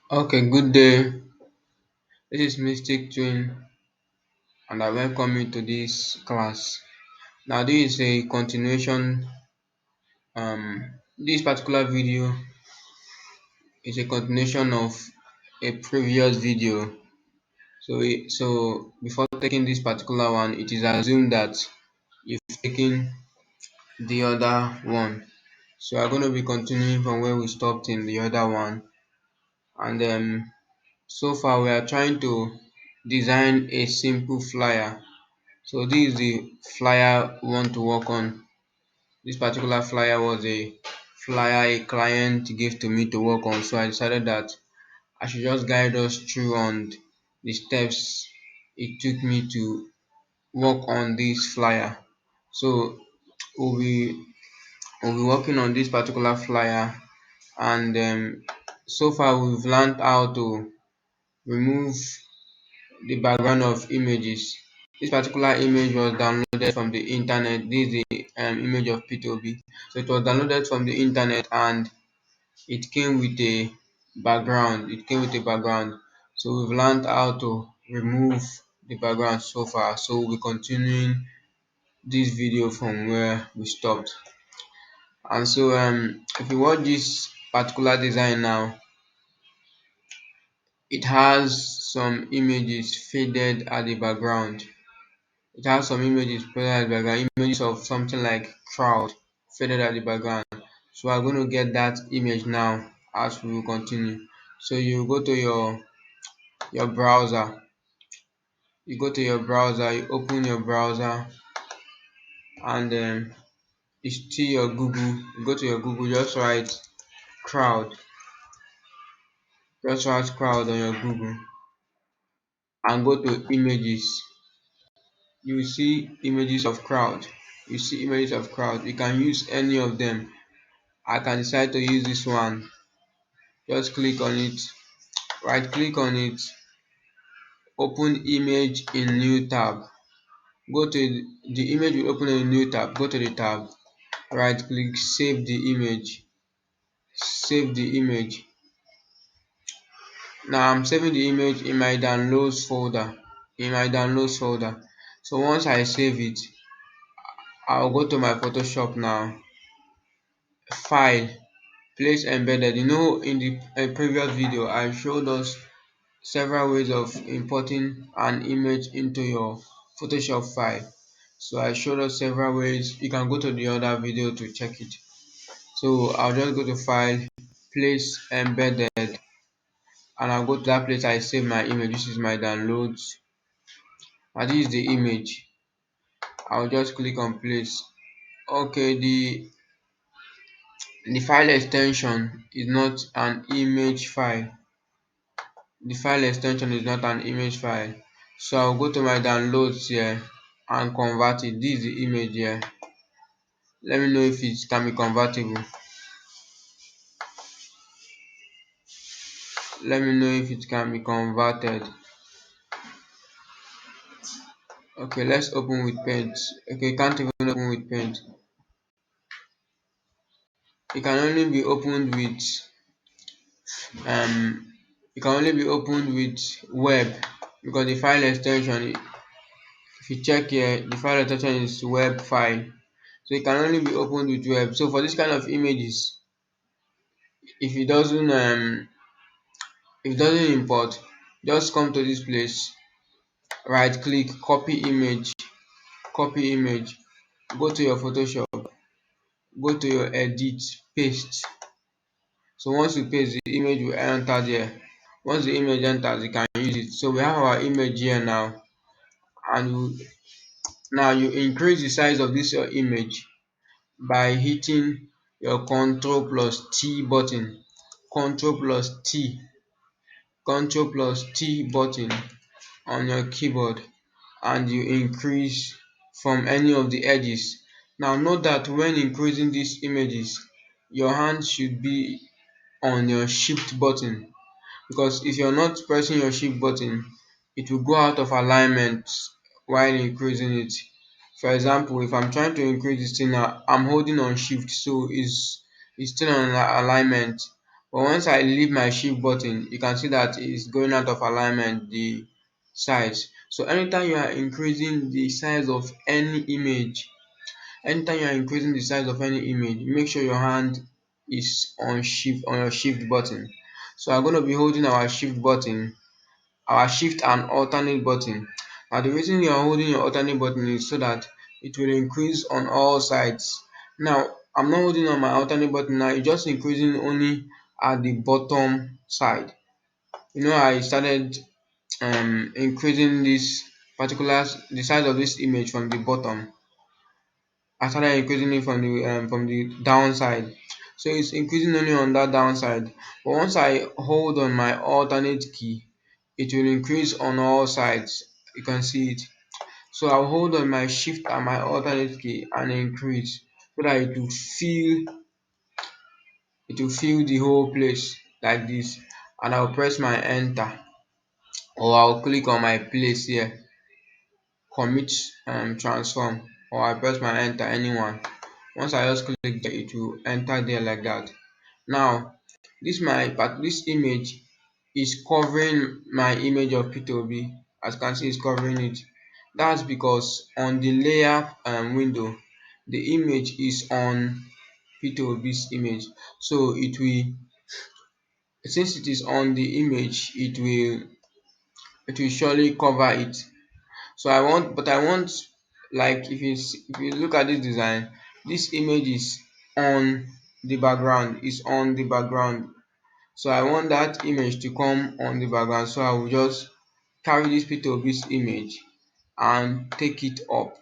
Okay, good day. This is Mystic Twin, and I welcome you to this class. Now, this is a continuation. This particular video is a continuation of a previous video. So before taking this particular one, it is assumed that you've taken the other one. So I'm going to be continuing from where we stopped in the other one, and so far we are trying to design a simple flyer. So this is the flyer we want to work on. This particular flyer was a flyer a client gave to me to work on. So I decided that I should just guide us through on the steps it took me to work on this flyer. So we'll be we'll be working on this particular flyer, and so far we've learned how to remove the background of images. This particular image was downloaded from the internet. This is the image of P2B. So it was downloaded from the internet, and it came with a background. It came with a background. So we've learned how to remove the background so far. So we'll be continuing this video from where we stopped. And so if you watch this particular design now, it has some images faded at the background. It has some images faded at the background, images of something like crowd faded at the background. So I'm going to get that image now as we will continue. So you go to your browser, you open your browser, and it's still your Google. You go to your Google, crowd, just write crowd on your Google, and go to images. You see images of crowd. You see images of crowd. You can use any of them. I can decide to use this one. Just click on it, right click on it, open image in new tab. Go to the image will open in a new tab. Go to the tab, right click, save the image. Save the image. Now I'm saving the image in my downloads folder. In my downloads folder. So once I save it, I'll go to my Photoshop now. File, place embedded. In the previous video, I showed us several ways of importing an image into your Photoshop file. So I showed us several ways. You can go to the other video to check it. So I'll just go to file, place embedded, and I'll go to that place I save my image. This is my downloads, and this is the image. I'll just click on place. Okay, the file extension is not an image file. The file extension is not an image file. So I'll go to my downloads here and convert it. This is the image here. Let me know if it can be convertible. Let me know if it can be converted. Okay, let's open with paint. Okay, can't even open with paint. It can only be opened with um web, because the file extension, if you check here, the file extension is web file. So it can only be opened with web. So for this kind of images, if it doesn't import, just come to this place, right click, copy image, go to your Photoshop, go to your edit, paste. So once you paste, the image will enter there. Once the image enters, you can use it. So we have our image here now, and now you increase the size of this your image by hitting your Ctrl plus T button. Ctrl plus T, Ctrl plus T button on your keyboard, and you increase from any of the edges. Now note that when increasing these images, your hand should be on your shift button, because if you're not pressing your shift button, it will go out of alignment while increasing it. For example, if I'm trying to increase this thing now, I'm holding on shift, so it's still on alignment. But once I leave my shift button, you can see that it's going out of alignment, the size. So anytime you are increasing the size of any image, anytime you are increasing the size of any image, make sure your hand is on your shift button. So I'm going to be holding our shift button, our shift and alternate button. Now the reason you are holding your alternate button is so that it will increase on all sides. Now I'm not holding on my alternate button now, it's just increasing only at the bottom side. I started increasing this particular the size of this image from the bottom. I started increasing it from the downside. So it's increasing only on that downside. But once I hold on my alternate key, it will increase on all sides. You can see it. So I'll hold on my shift and my alternate key and increase so that it will fill the whole place like this. And I'll press my enter, or I'll click on my place here, commit transform, or I press my enter anyone. Once I just click there, it will enter there like that. Now this image is covering my image of P2B. As you can see, it's covering it. That's because on the layer window, the image is on P2B's image. So since it is on the image, it will surely cover it. So I want, like, if you look at this design, this image is on the background. So I want that image to come on the background. So I will just carry this picture of this image and take it up.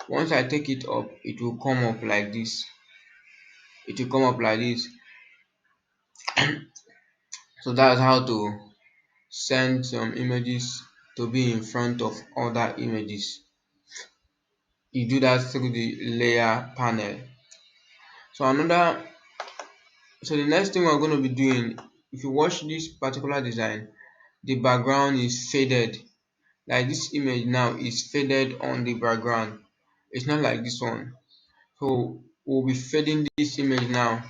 Once I take it up, it will come up like this. It will come up like this. So that's how to send some images to be in front of other images. You do that through the layer panel. So the next thing we're going to be doing, if you watch this particular design, the background is faded. Like this image now is faded on the background. It's not like this one. So we'll be fading this image now.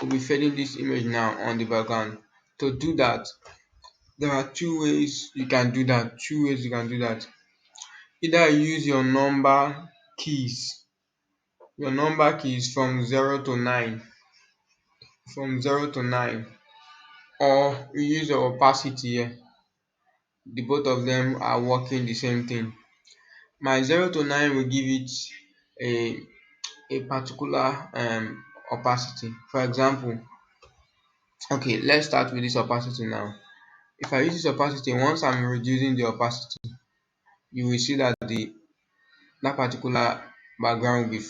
On the background. To do that, there are two ways you can do that. Either you use your number keys. Your number keys from 0 to 9. Or you use your opacity here. The both of them are working the same thing. My 0 to 9 will give it a particular opacity. For example, okay, let's start with this opacity now. If I use this opacity, once I'm reducing the opacity, you will see that that particular background will be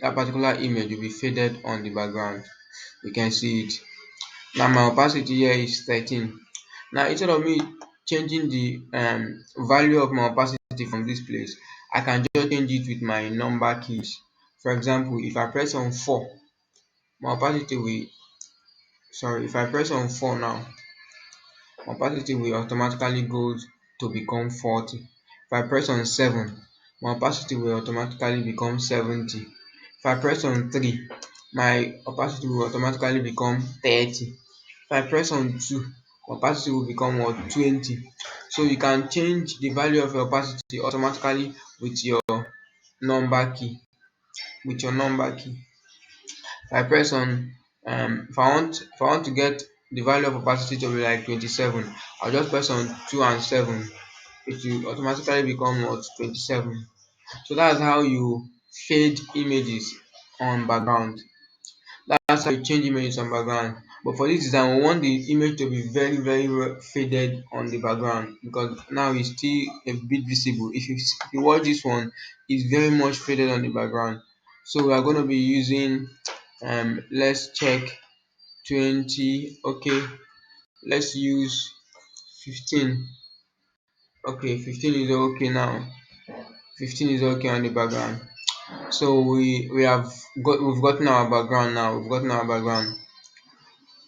that particular image will be faded on the background. You can see it. Now my opacity here is 13. Now instead of me changing the value of my opacity from this place, I can just change it with my number keys. For example, if I press on 4, my opacity will if I press on 4 now, opacity will automatically go to become 40. If I press on 7, my opacity will automatically become 70. If I press on 3, my opacity will automatically become 30. If I press on 2, opacity will become 20. So you can change the value of your opacity automatically with your number key. If I press on if I want to get the value of opacity to be like 27, I'll just press on 2 and 7. It will automatically become 27. So that's how you fade images on background. That's how you change images on background. But for this design, we want the image to be very, very faded on the background, because now it's still a bit visible. If you watch this one, it's very much faded on the background. So we are going to be using let's check 20. Okay, let's use 15. Okay, 15 is okay now. 15 is okay on the background. So we've gotten our background now.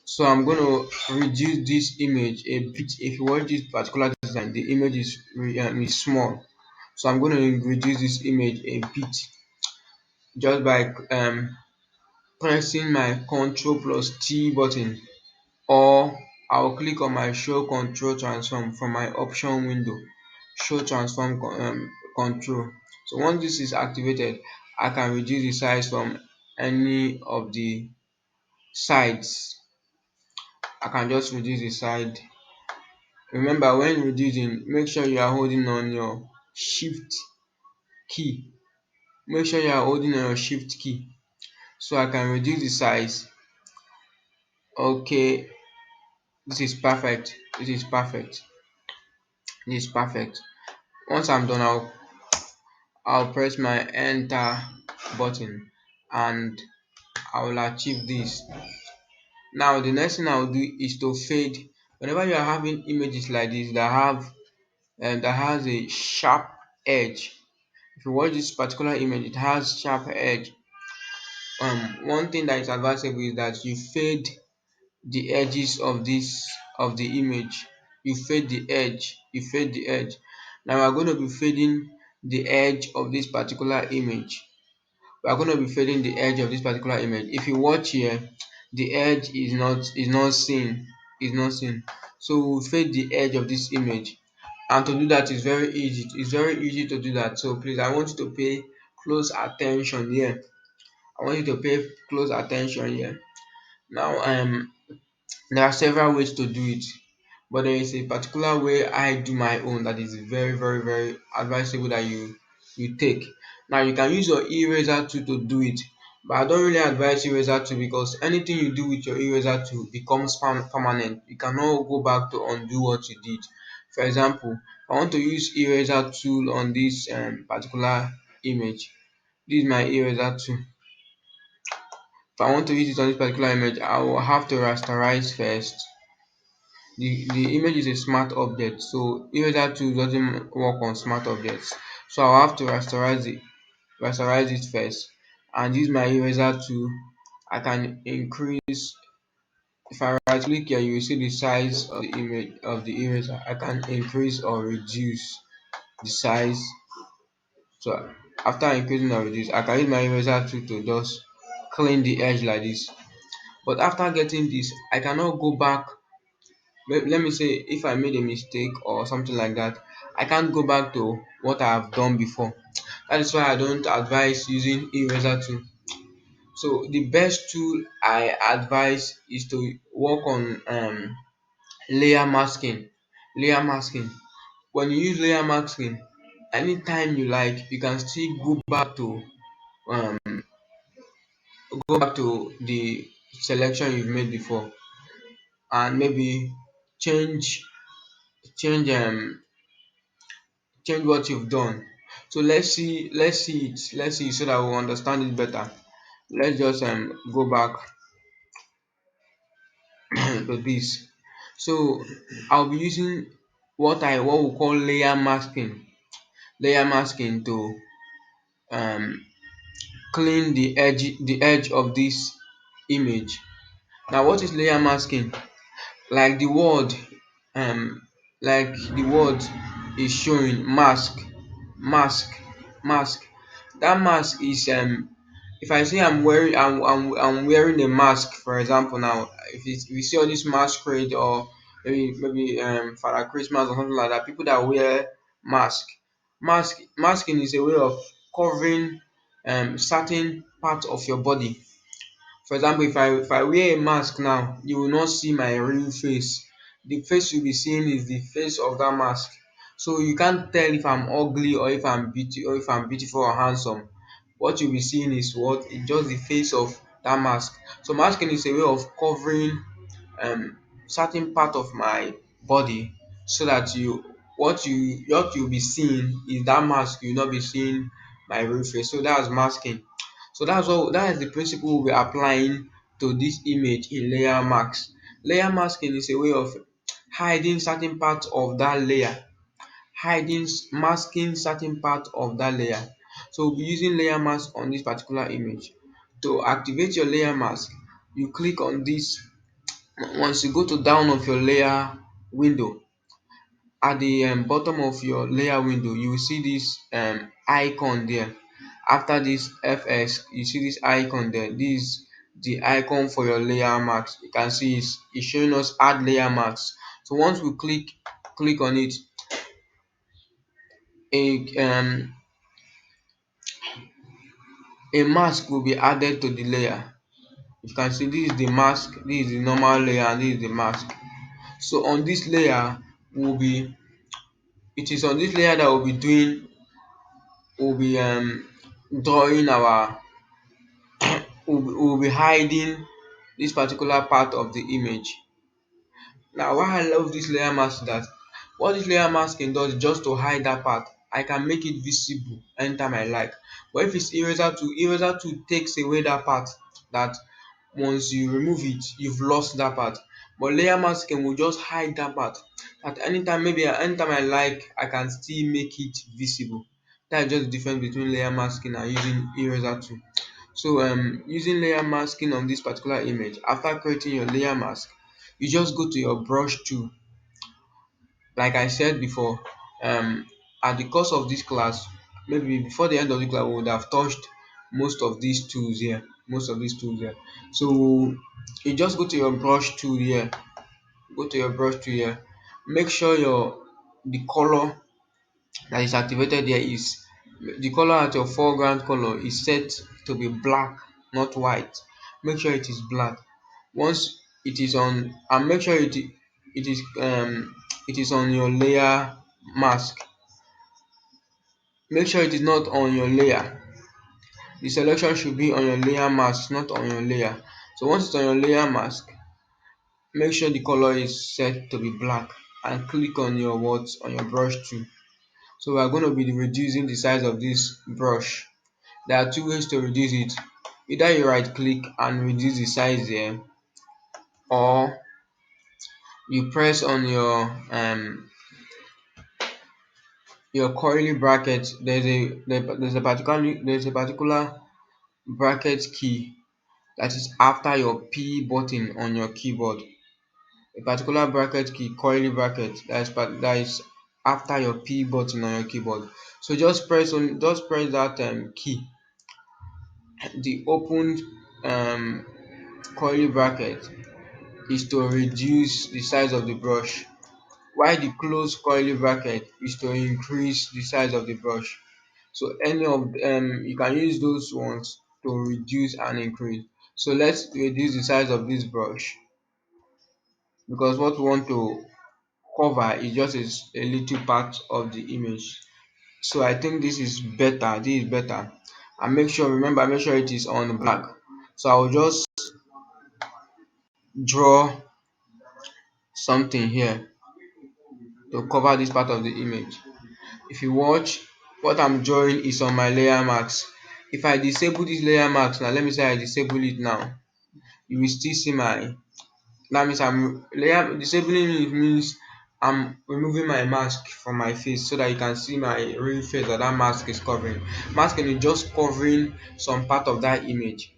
So I'm going to reduce this image a bit. If you watch this particular design, the image is small. So I'm going to reduce this image a bit just by pressing my Ctrl plus T button, or I'll click on my show control transform from my option window, show transform control. So once this is activated, I can reduce the size from any of the sides. I can just reduce the side. Remember, when reducing, make sure you are holding on your shift key. Make sure you are holding on your shift key. So I can reduce the size. Okay, this is perfect. This is perfect. This is perfect. Once I'm done, I'll press my enter button and I will achieve this. Now the next thing I'll do is to fade. Whenever you are having images like this that have that has a sharp edge, if you watch this particular image, it has sharp edge. One thing that is advisable is that you fade the edges of this of the image. You fade the edge. You fade the edge. Now we're going to be fading the edge of this particular image. We are going to be fading the edge of this particular image. If you watch here, the edge is not seen. Is not seen. So we'll fade the edge of this image. And to do that is very easy. It's very easy to do that. So please, I want you to pay close attention here. I want you to pay close attention here. Now, there are several ways to do it, but there is a particular way I do my own that is very, very, very advisable that you take. Now, you can use your eraser tool to do it, but I don't really advise eraser tool because anything you do with your eraser tool becomes permanent. You cannot go back to undo what you did. For example, I want to use eraser tool on this particular image. This is my eraser tool. If I want to use it on this particular image, I will have to rasterize first. The image is a smart object, so eraser tool doesn't work on smart objects. So I'll have to rasterize it first, and use my eraser tool. I can increase. If I right click here, you will see the size of the image of the eraser. I can increase or reduce the size. So after increasing or reduce, I can use my eraser tool to just clean the edge like this. But after getting this, I cannot go back. Let me say if I made a mistake or something like that, I can't go back to what I have done before. That is why I don't advise using eraser tool. So the best tool I advise is to work on layer masking. Layer masking. When you use layer masking, anytime you like, you can still um go back to the selection you've made before and maybe change change change what you've done. So let's see so that we understand it better. Let's just go back to this. So I'll be using what we call layer masking to um clean the edge of this image. Now what is layer masking? Like the word um like the word is showing, mask mask. That mask is if I say I'm wearing a mask, for example. Now if you see all this masquerade, or maybe Father Christmas or something like that, people that wear mask masking is a way of covering certain part of your body. For example, if I wear a mask now, you will not see my real face. The face you'll be seeing is the face of that mask. So you can't tell if I'm ugly or if I'm beautiful or handsome. What you'll be seeing is what is just the face of that mask. So masking is a way of covering certain part of my body, so that what you'll be seeing is that mask. You'll not be seeing my real face. So that's masking. So that is the principle we're applying to this image in layer mask. Layer masking is a way of hiding certain parts of that layer, masking certain part of that layer. So we'll be using layer mask on this particular image. To activate your layer mask, you click on this. Once you go to down of your layer window, at the bottom of your layer window, you will see this icon there. After this fs, you see this icon there. This the icon for your layer mask. You can see it's showing us add layer mask. So once we click on it, a a mask will be added to the layer. You can see this is the mask, this is the normal layer, and this is the mask. So on this layer will be it is on this layer that we'll be drawing our we'll be hiding this particular part of the image. Now why I love this layer mask is that what this layer masking does is just to hide that part. I can make it visible anytime I like. But if it's eraser tool takes away that part, that once you remove it, you've lost that part. But layer masking will just hide that part. At anytime, maybe anytime I like, I can still make it visible. That's just the difference between layer masking and using eraser tool. So using layer masking on this particular image, after creating your layer mask, you just go to your brush tool. Like I said before, um at the course of this class, maybe before the end of the class, we would have touched most of these tools here. So you just go to your brush tool here, make sure your the color that is activated there is the color at your foreground color is set to be black, not white. Make sure it is black. Once it is on, and make sure it is on your layer mask. Make sure it is not on your layer. The selection should be on your layer mask, not on your layer. So once it's on your layer mask, make sure the color is set to be black, and click on your words on your brush tool. So we are going to be reducing the size of this brush. There are two ways to reduce it. Either you right click and reduce the size there, or you press on your curly bracket. There's a particular bracket key that is after your P button on your keyboard. A particular bracket key, curly bracket, that is after your P button on your keyboard. So just press that key, the opened um curly bracket is to reduce the size of the brush, while the closed curly bracket is to increase the size of the brush. So any of you can use those ones to reduce and increase. So let's reduce the size of this brush, because what we want to cover is just a little part of the image. So I think this is better. And make sure it is on black. So I'll just draw something here to cover this part of the image. If you watch, what I'm drawing is on my layer mask. If I disable this layer mask now, let me say I disable it now, you will still see my, that means I'm layer disabling it means I'm removing my mask from my face so that you can see my real face that mask is covering. Masking is just covering some part of that image.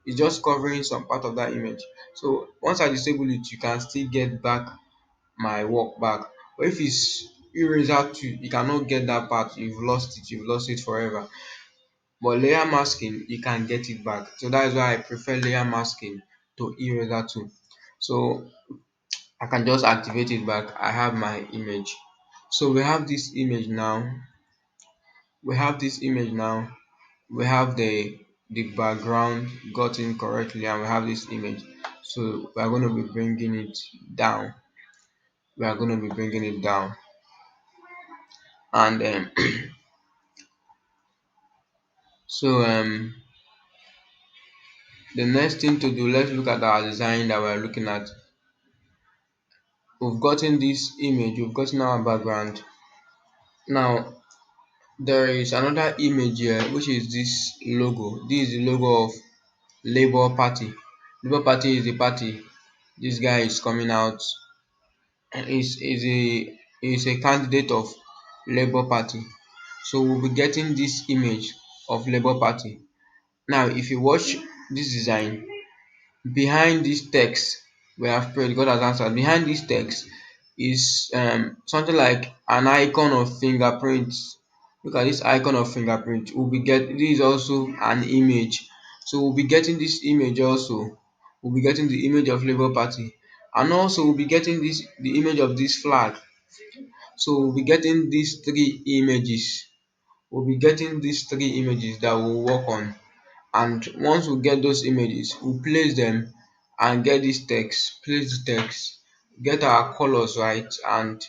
It's just covering some part of that image. So once I disable it, you can still get back my work back. But if it's eraser tool, you cannot get that part. You've lost it forever. But layer masking, you can get it back. So that is why I prefer layer masking to eraser tool. So I can just activate it back. I have my image. So we have this image now. We have this image now. We have the background gotten correctly, and we have this image. So we are going to be bringing it down. We are going to be bringing it down, and so the next thing to do, let's look at our design that we're looking at. We've gotten this image, we've gotten our background. Now there is another image here, which is this logo. This is the logo of Labour Party. Labour Party is the party this guy is coming out, and is a candidate of Labour Party. So we'll be getting this image of Labour Party. Now if you watch this design, behind this text, we have prayed, God has answered. Behind this text is something like an icon of fingerprint. Look at this icon of fingerprint. This is also an image So we'll be getting this image also. We'll be getting the image of Labour Party, and also we'll be getting this the image of this flag. So we'll be getting these three images. We'll be getting these three images that we'll work on. And once we get those images, we'll place them and get this text, place the text, get our colors right, and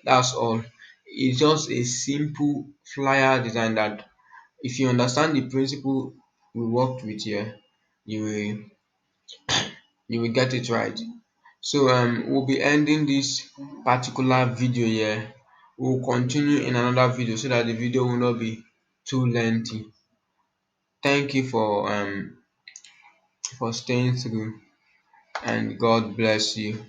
that's all. It's just a simple flyer design that if you understand the principle we worked with here, you will get it right. So we'll be ending this particular video here. We'll continue in another video so that the video will not be too lengthy. Thank you for staying through, and God bless you.